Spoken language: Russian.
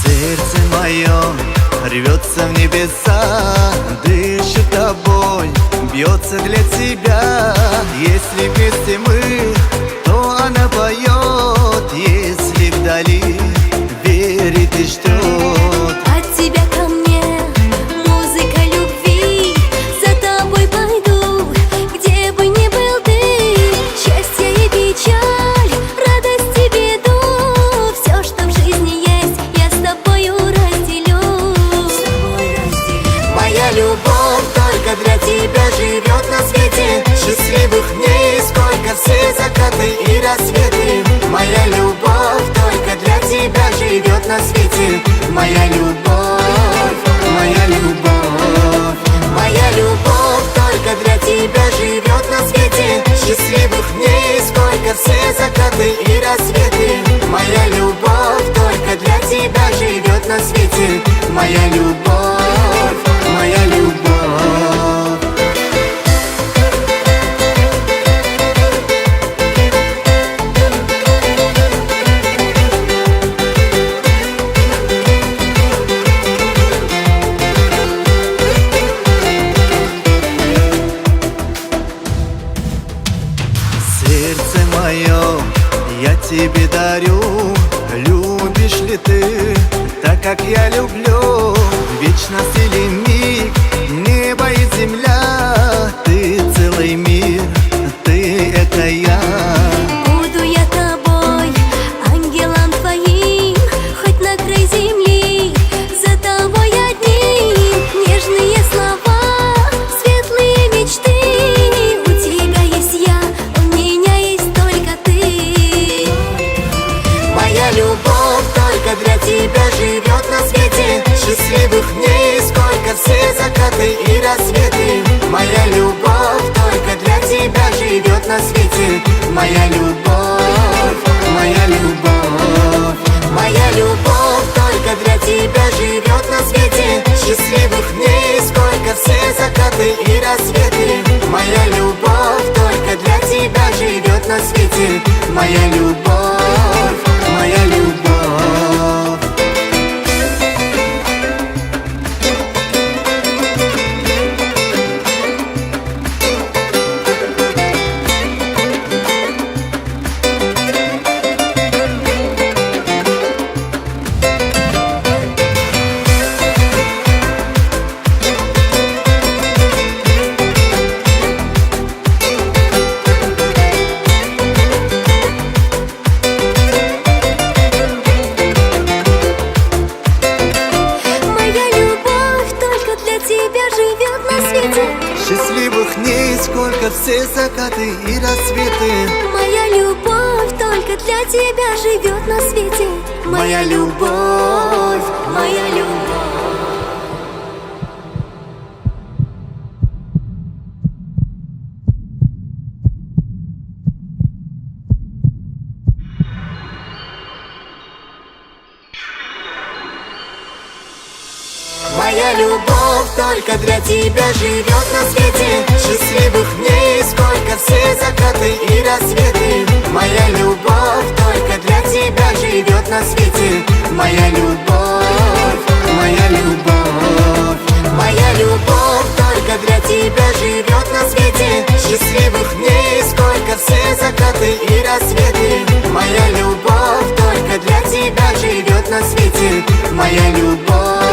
Сердце мое рвется в небеса, дышит тобой, бьется для тебя. Если вместе мы, то она поет, если вдали верит и ждет. От тебя ко мне музыка любви, за тобой пойду, где бы ни был ты. Счастье и печаль, радость и беду, все, что в жизни есть, я с тобою разделю. Моя любовь только для тебя живет на свете. Счастливых дней сколько, все закаты и рассветы. Моя любовь только для тебя живет на свете. Моя любовь, моя любовь. Моя любовь только для тебя живет на свете. Счастливых дней сколько, все закаты и рассветы. Моя любовь только для тебя живет на свете. Моя любовь, моя любовь. Сердце мое я тебе дарю, любишь ли ты так, как я люблю? Вечность или миг, небо и земля, ты целый мир, ты это я. Буду я тобой, ангелом твоим, хоть на край земли, за тобой одним. Нежные слова, светлые мечты, у тебя есть я, у меня есть только ты. Моя любовь только для тебя живет на свете. Счастливых дней сколько, все закаты и рассветы. Моя любовь только для тебя живет на свете. Моя любовь, моя любовь. Моя любовь только для тебя живет на свете. Счастливых дней сколько, все закаты и рассветы. Моя любовь только для тебя живет на свете. Моя любовь, моя любовь. Счастливых дней сколько, все закаты и рассветы. Моя любовь только для тебя живет на свете. Моя любовь, моя любовь. Моя любовь только для тебя живет на свете. Счастливых дней сколько, все закаты и рассветы. Моя любовь только для тебя живет на свете. Моя любовь, моя любовь. Моя любовь только для тебя живет на свете. Счастливых дней сколько, все закаты и рассветы. Моя любовь только для тебя живет на свете. Моя любовь.